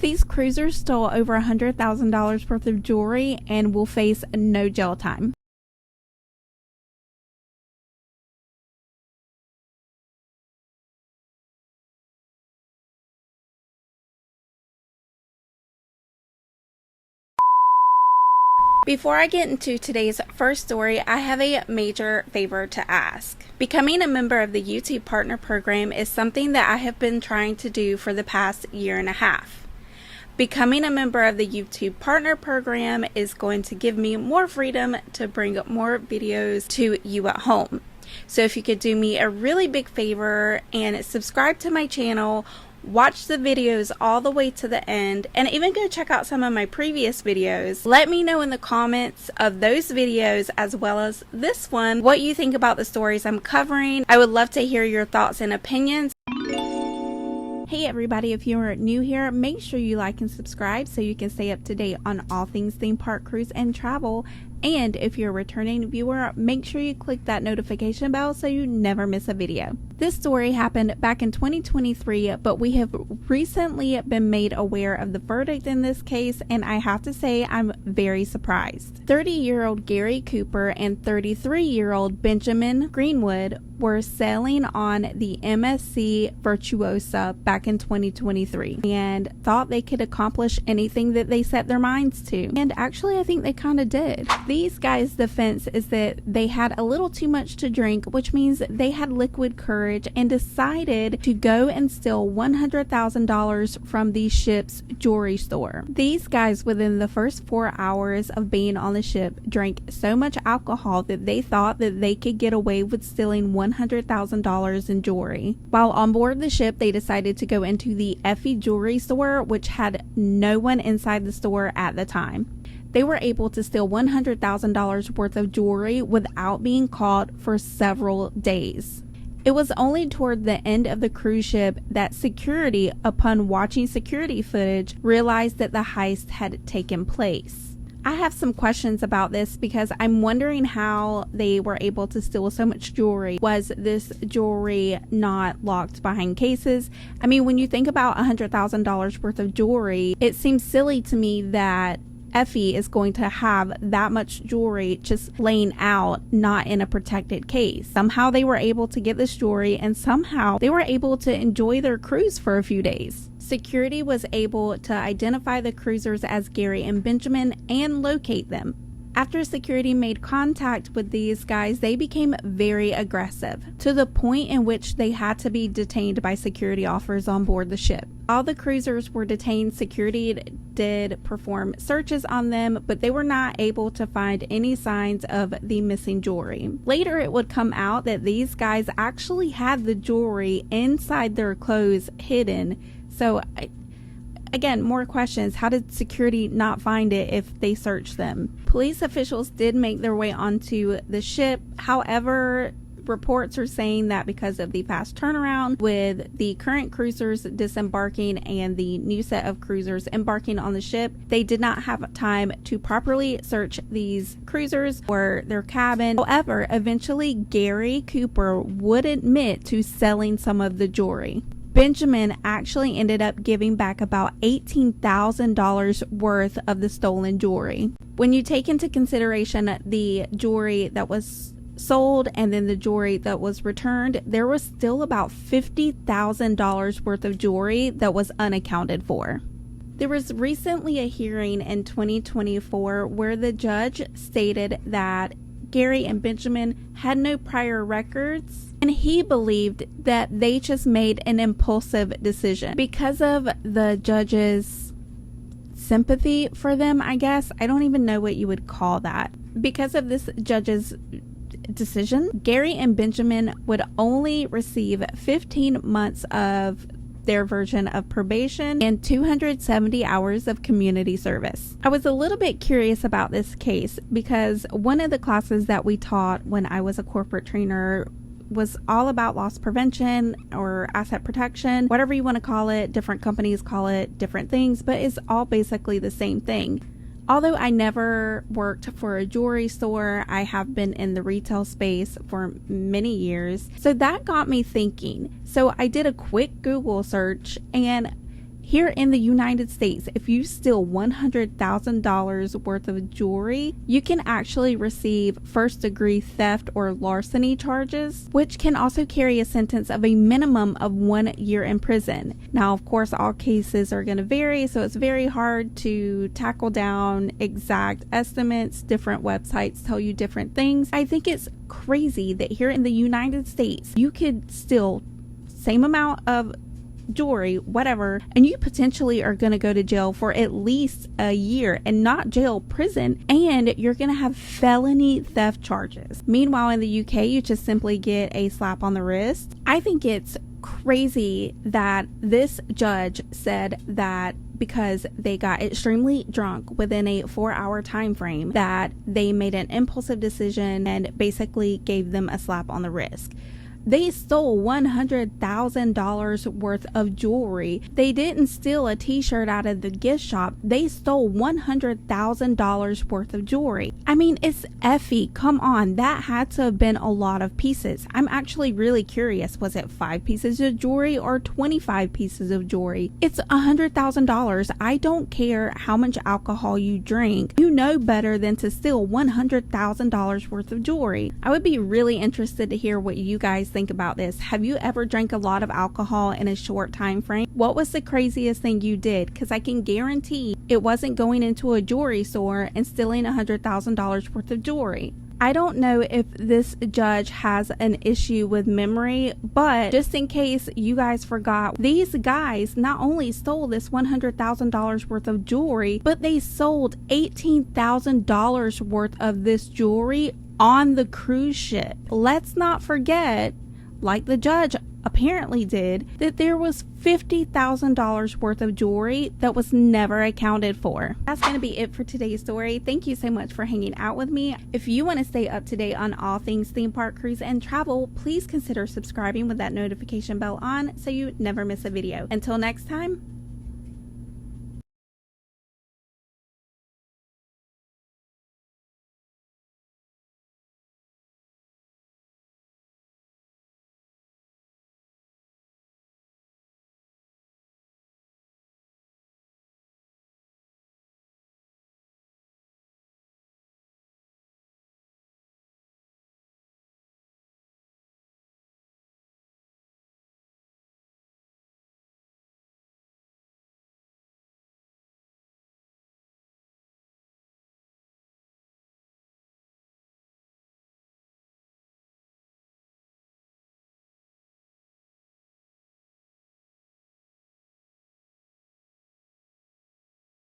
These cruisers stole over $100,000 worth of jewelry and will face no jail time. Before I get into today's first story, I have a major favor to ask. Becoming a member of the YouTube Partner Program is something that I have been trying to do for the past year and a half. Becoming a member of the YouTube Partner Program is going to give me more freedom to bring more videos to you at home. So if you could do me a really big favor and subscribe to my channel, watch the videos all the way to the end, and even go check out some of my previous videos. Let me know in the comments of those videos as well as this one what you think about the stories I'm covering. I would love to hear your thoughts and opinions. Hey everybody, if you're new here, make sure you like and subscribe so you can stay up to date on all things theme park, cruise, and travel. And if you're a returning viewer, make sure you click that notification bell so you never miss a video. This story happened back in 2023, but we have recently been made aware of the verdict in this case, and I have to say I'm very surprised. 30-year-old Gary Cooper and 33-year-old Benjamin Greenwood were sailing on the MSC Virtuosa back in 2023 and thought they could accomplish anything that they set their minds to. And actually, I think they kind of did. These guys' defense is that they had a little too much to drink, which means they had liquid courage and decided to go and steal $100,000 from the ship's jewelry store. These guys, within the first 4 hours of being on the ship, drank so much alcohol that they thought that they could get away with stealing $100,000 in jewelry. While on board the ship, they decided to go into the Effy jewelry store, which had no one inside the store at the time. They were able to steal $100,000 worth of jewelry without being caught for several days. It was only toward the end of the cruise ship that security, upon watching security footage, realized that the heist had taken place. I have some questions about this because I'm wondering how they were able to steal so much jewelry. Was this jewelry not locked behind cases? I mean, when you think about $100,000 worth of jewelry, it seems silly to me that Effy is going to have that much jewelry just laying out, not in a protected case. Somehow they were able to get this jewelry, and somehow they were able to enjoy their cruise for a few days. Security was able to identify the cruisers as Gary and Benjamin and locate them. After security made contact with these guys, they became very aggressive, to the point in which they had to be detained by security officers on board the ship. All the cruisers were detained. Security did perform searches on them, but they were not able to find any signs of the missing jewelry. Later, it would come out that these guys actually had the jewelry inside their clothes hidden. So again, more questions. How did security not find it if they searched them? Police officials did make their way onto the ship. However, reports are saying that because of the fast turnaround with the current cruisers disembarking and the new set of cruisers embarking on the ship, they did not have time to properly search these cruisers or their cabin. However, eventually Gary Cooper would admit to selling some of the jewelry. Benjamin actually ended up giving back about $18,000 worth of the stolen jewelry. When you take into consideration the jewelry that was sold and then the jewelry that was returned, there was still about $50,000 worth of jewelry that was unaccounted for. There was recently a hearing in 2024 where the judge stated that Gary and Benjamin had no prior records, and he believed that they just made an impulsive decision. Because of the judge's sympathy for them, I guess, I don't even know what you would call that. Because of this judge's decision, Gary and Benjamin would only receive 15 months of their version of probation and 270 hours of community service. I was a little bit curious about this case because one of the classes that we taught when I was a corporate trainer was all about loss prevention or asset protection, whatever you want to call it. Different companies call it different things, but it's all basically the same thing. Although I never worked for a jewelry store, I have been in the retail space for many years. So that got me thinking. So I did a quick Google search, and Here in the United States, if you steal $100,000 worth of jewelry, you can actually receive first-degree theft or larceny charges, which can also carry a sentence of a minimum of 1 year in prison. Now, of course, all cases are going to vary, so it's very hard to tackle down exact estimates. Different websites tell you different things. I think it's crazy that here in the United States, you could steal same amount of jewelry, whatever, and you potentially are going to go to jail for at least a year, and not jail, prison, and you're going to have felony theft charges. Meanwhile, in the UK, you just simply get a slap on the wrist. I think it's crazy that this judge said that because they got extremely drunk within a 4-hour time frame, that they made an impulsive decision and basically gave them a slap on the wrist. They stole $100,000 worth of jewelry. They didn't steal a t-shirt out of the gift shop. They stole $100,000 worth of jewelry. I mean, it's Effy. Come on. That had to have been a lot of pieces. I'm actually really curious. Was it 5 pieces of jewelry or 25 pieces of jewelry? It's $100,000. I don't care how much alcohol you drink. You know better than to steal $100,000 worth of jewelry. I would be really interested to hear what you guys think about this. Have you ever drank a lot of alcohol in a short time frame? What was the craziest thing you did? Because I can guarantee it wasn't going into a jewelry store and stealing $100,000 worth of jewelry. I don't know if this judge has an issue with memory, but just in case you guys forgot, these guys not only stole this $100,000 worth of jewelry, but they sold $18,000 worth of this jewelry on the cruise ship. Let's not forget, like the judge apparently did, that there was $50,000 worth of jewelry that was never accounted for. That's going to be it for today's story. Thank you so much for hanging out with me. If you want to stay up to date on all things theme park, cruise, and travel, please consider subscribing with that notification bell on so you never miss a video. Until next time,